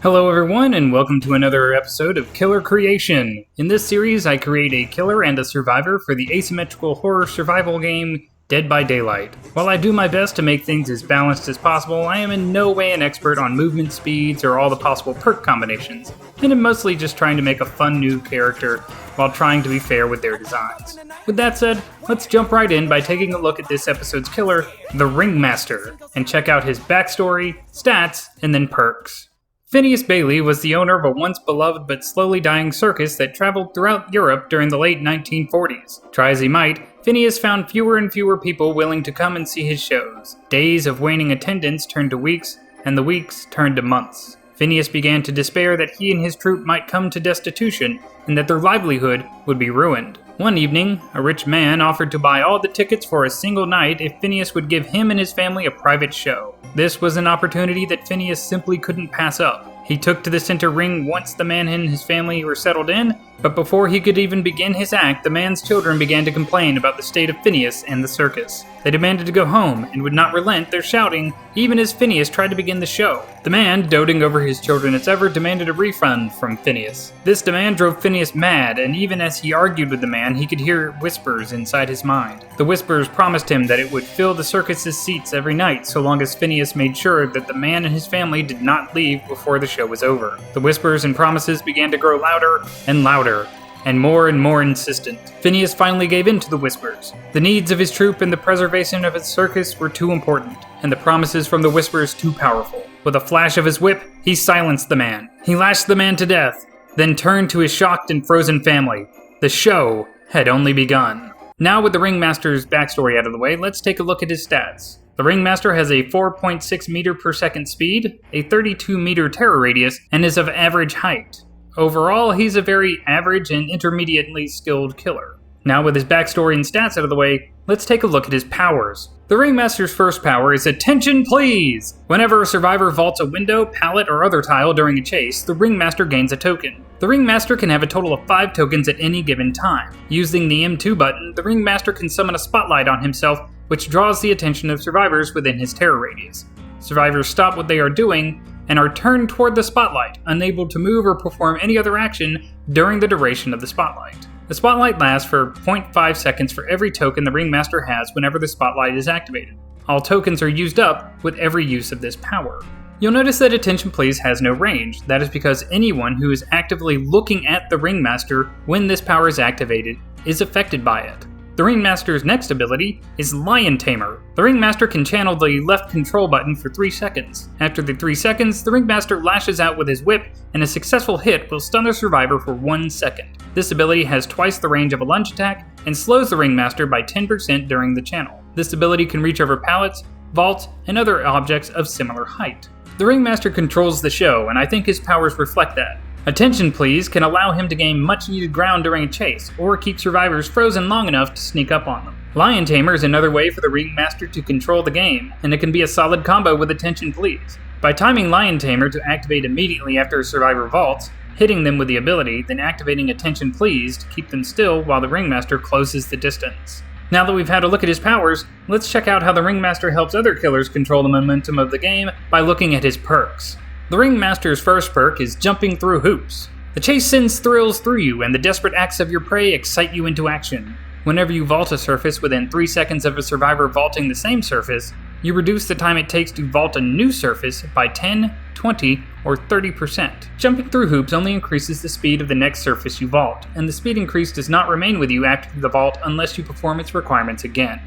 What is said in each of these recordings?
Hello everyone, and welcome to another episode of Killer Creation. In this series, I create a killer and a survivor for the asymmetrical horror survival game Dead by Daylight. While I do my best to make things as balanced as possible, I am in no way an expert on movement speeds or all the possible perk combinations, and I'm mostly just trying to make a fun new character while trying to be fair with their designs. With that said, let's jump right in by taking a look at this episode's killer, the Ringmaster, and check out his backstory, stats, and then perks. Phineas Bailey was the owner of a once beloved but slowly dying circus that traveled throughout Europe during the late 1940s. Try as he might, Phineas found fewer and fewer people willing to come and see his shows. Days of waning attendance turned to weeks, and the weeks turned to months. Phineas began to despair that he and his troupe might come to destitution, and that their livelihood would be ruined. One evening, a rich man offered to buy all the tickets for a single night if Phineas would give him and his family a private show. This was an opportunity that Phineas simply couldn't pass up. He took to the center ring once the man and his family were settled in, but before he could even begin his act, the man's children began to complain about the state of Phineas and the circus. They demanded to go home and would not relent their shouting, even as Phineas tried to begin the show. The man, doting over his children as ever, demanded a refund from Phineas. This demand drove Phineas mad, and even as he argued with the man, he could hear whispers inside his mind. The whispers promised him that it would fill the circus's seats every night, so long as Phineas made sure that the man and his family did not leave before the show was over. The whispers and promises began to grow louder and louder, and more insistent. Phineas finally gave in to the whispers. The needs of his troupe and the preservation of his circus were too important, and the promises from the whispers too powerful. With a flash of his whip, he silenced the man. He lashed the man to death, then turned to his shocked and frozen family. The show had only begun. Now with the Ringmaster's backstory out of the way, let's take a look at his stats. The Ringmaster has a 4.6 meter per second speed, a 32 meter terror radius, and is of average height. Overall, he's a very average and intermediately skilled killer. Now with his backstory and stats out of the way, let's take a look at his powers. The Ringmaster's first power is Attention Please! Whenever a survivor vaults a window, pallet, or other tile during a chase, the Ringmaster gains a token. The Ringmaster can have a total of 5 tokens at any given time. Using the M2 button, the Ringmaster can summon a spotlight on himself, which draws the attention of survivors within his terror radius. Survivors stop what they are doing and are turned toward the spotlight, unable to move or perform any other action during the duration of the spotlight. The spotlight lasts for 0.5 seconds for every token the Ringmaster has whenever the spotlight is activated. All tokens are used up with every use of this power. You'll notice that Attention Please has no range. That is because anyone who is actively looking at the Ringmaster when this power is activated is affected by it. The Ringmaster's next ability is Lion Tamer. The Ringmaster can channel the left control button for 3 seconds. After the 3 seconds, the Ringmaster lashes out with his whip, and a successful hit will stun the survivor for 1 second. This ability has twice the range of a lunge attack, and slows the Ringmaster by 10% during the channel. This ability can reach over pallets, vaults, and other objects of similar height. The Ringmaster controls the show, and I think his powers reflect that. Attention Please can allow him to gain much needed ground during a chase, or keep survivors frozen long enough to sneak up on them. Lion Tamer is another way for the Ringmaster to control the game, and it can be a solid combo with Attention Please. By timing Lion Tamer to activate immediately after a survivor vaults, hitting them with the ability, then activating Attention Please to keep them still while the Ringmaster closes the distance. Now that we've had a look at his powers, let's check out how the Ringmaster helps other killers control the momentum of the game by looking at his perks. The Ringmaster's first perk is Jumping Through Hoops. The chase sends thrills through you, and the desperate acts of your prey excite you into action. Whenever you vault a surface within 3 seconds of a survivor vaulting the same surface, you reduce the time it takes to vault a new surface by 10, 20, or 30%. Jumping through hoops only increases the speed of the next surface you vault, and the speed increase does not remain with you after the vault unless you perform its requirements again.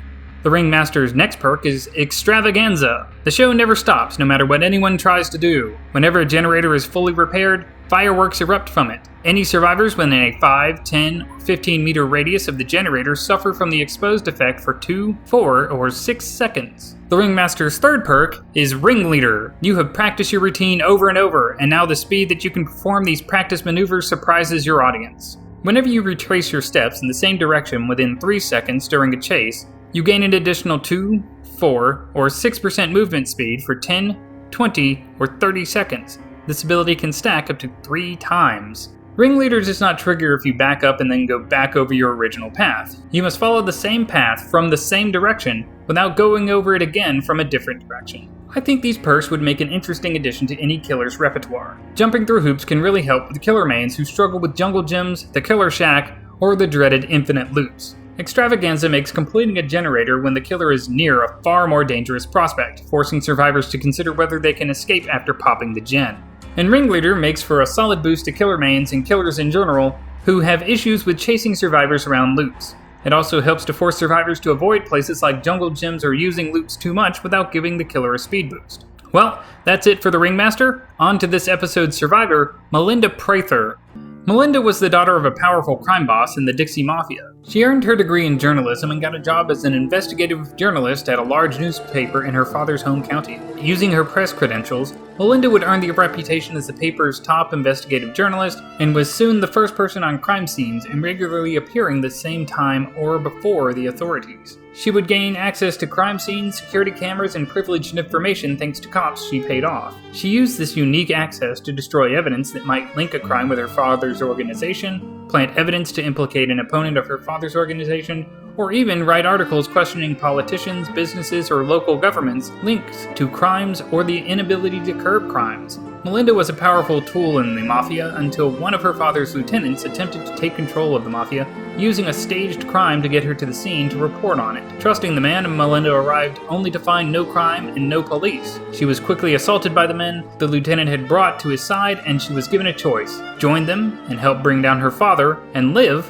The Ringmaster's next perk is Extravaganza. The show never stops, no matter what anyone tries to do. Whenever a generator is fully repaired, fireworks erupt from it. Any survivors within a 5, 10, or 15 meter radius of the generator suffer from the exposed effect for 2, 4, or 6 seconds. The Ringmaster's third perk is Ringleader. You have practiced your routine over and over, and now the speed that you can perform these practice maneuvers surprises your audience. Whenever you retrace your steps in the same direction within 3 seconds during a chase, you gain an additional 2, 4, or 6% movement speed for 10, 20, or 30 seconds. This ability can stack up to 3 times. Ringleader does not trigger if you back up and then go back over your original path. You must follow the same path from the same direction without going over it again from a different direction. I think these perks would make an interesting addition to any killer's repertoire. Jumping through hoops can really help with killer mains who struggle with jungle gyms, the killer shack, or the dreaded infinite loops. Extravaganza makes completing a generator when the killer is near a far more dangerous prospect, forcing survivors to consider whether they can escape after popping the gen. And Ringleader makes for a solid boost to killer mains and killers in general who have issues with chasing survivors around loops. It also helps to force survivors to avoid places like jungle gyms or using loops too much without giving the killer a speed boost. Well, that's it for the Ringmaster. On to this episode's survivor, Melinda Prather. Melinda was the daughter of a powerful crime boss in the Dixie Mafia. She earned her degree in journalism and got a job as an investigative journalist at a large newspaper in her father's home county. Using her press credentials, Melinda would earn the reputation as the paper's top investigative journalist and was soon the first person on crime scenes and regularly appearing the same time or before the authorities. She would gain access to crime scenes, security cameras, and privileged information thanks to cops she paid off. She used this unique access to destroy evidence that might link a crime with her father's organization, plant evidence to implicate an opponent of her father's organization, or even write articles questioning politicians, businesses, or local governments linked to crimes or the inability to curb crimes. Melinda was a powerful tool in the Mafia until one of her father's lieutenants attempted to take control of the Mafia, using a staged crime to get her to the scene to report on it. Trusting the man, Melinda arrived only to find no crime and no police. She was quickly assaulted by the men the lieutenant had brought to his side, and she was given a choice: join them and help bring down her father and live,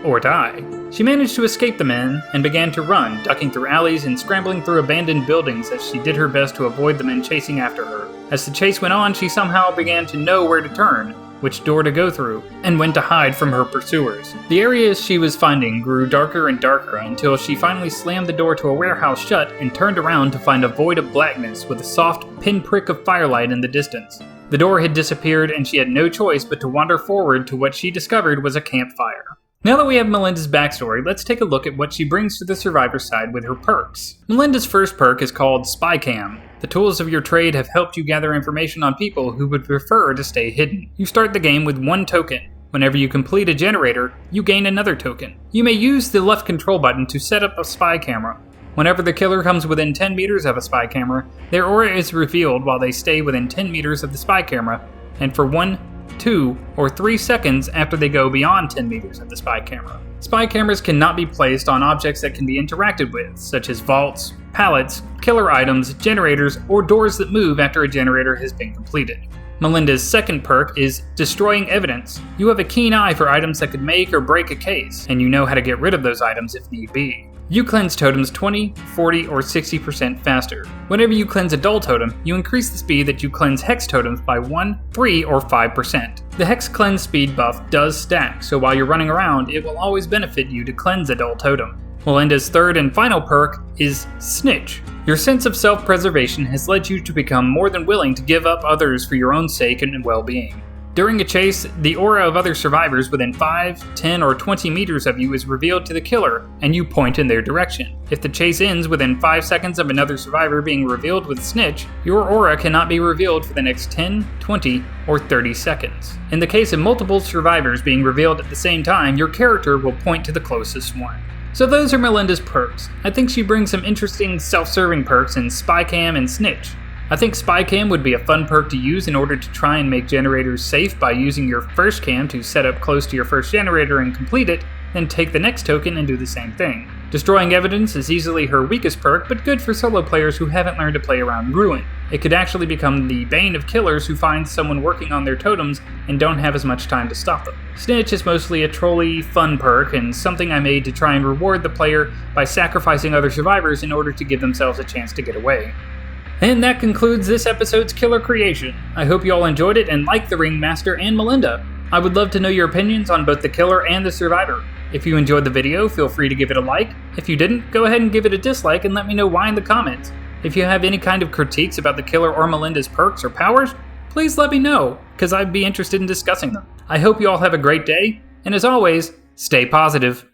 or die. She managed to escape the men and began to run, ducking through alleys and scrambling through abandoned buildings as she did her best to avoid the men chasing after her. As the chase went on, she somehow began to know where to turn, which door to go through, and when to hide from her pursuers. The areas she was finding grew darker and darker until she finally slammed the door to a warehouse shut and turned around to find a void of blackness with a soft pinprick of firelight in the distance. The door had disappeared and she had no choice but to wander forward to what she discovered was a campfire. Now that we have Melinda's backstory, let's take a look at what she brings to the survivor side with her perks. Melinda's first perk is called Spy Cam. The tools of your trade have helped you gather information on people who would prefer to stay hidden. You start the game with 1 token. Whenever you complete a generator, you gain another token. You may use the left control button to set up a spy camera. Whenever the killer comes within 10 meters of a spy camera, their aura is revealed while they stay within 10 meters of the spy camera, and for 1, 2, or 3 seconds after they go beyond 10 meters of the spy camera. Spy cameras cannot be placed on objects that can be interacted with, such as vaults, pallets, killer items, generators, or doors that move after a generator has been completed. Melinda's second perk is Destroying Evidence. You have a keen eye for items that could make or break a case, and you know how to get rid of those items if need be. You cleanse totems 20, 40, or 60% faster. Whenever you cleanse a dull totem, you increase the speed that you cleanse hex totems by 1, 3, or 5%. The hex cleanse speed buff does stack, so while you're running around, it will always benefit you to cleanse a dull totem. Melinda's third and final perk is Snitch. Your sense of self-preservation has led you to become more than willing to give up others for your own sake and well-being. During a chase, the aura of other survivors within 5, 10, or 20 meters of you is revealed to the killer, and you point in their direction. If the chase ends within 5 seconds of another survivor being revealed with Snitch, your aura cannot be revealed for the next 10, 20, or 30 seconds. In the case of multiple survivors being revealed at the same time, your character will point to the closest one. So those are Melinda's perks. I think she brings some interesting self-serving perks in Spy Cam and Snitch. I think Spy Cam would be a fun perk to use in order to try and make generators safe by using your first cam to set up close to your first generator and complete it, then take the next token and do the same thing. Destroying Evidence is easily her weakest perk, but good for solo players who haven't learned to play around Ruin. It could actually become the bane of killers who find someone working on their totems and don't have as much time to stop them. Snitch is mostly a trolly, fun perk, and something I made to try and reward the player by sacrificing other survivors in order to give themselves a chance to get away. And that concludes this episode's killer creation. I hope you all enjoyed it and liked the Ringmaster and Melinda. I would love to know your opinions on both the killer and the survivor. If you enjoyed the video, feel free to give it a like. If you didn't, go ahead and give it a dislike and let me know why in the comments. If you have any kind of critiques about the killer or Melinda's perks or powers, please let me know, because I'd be interested in discussing them. I hope you all have a great day, and as always, stay positive.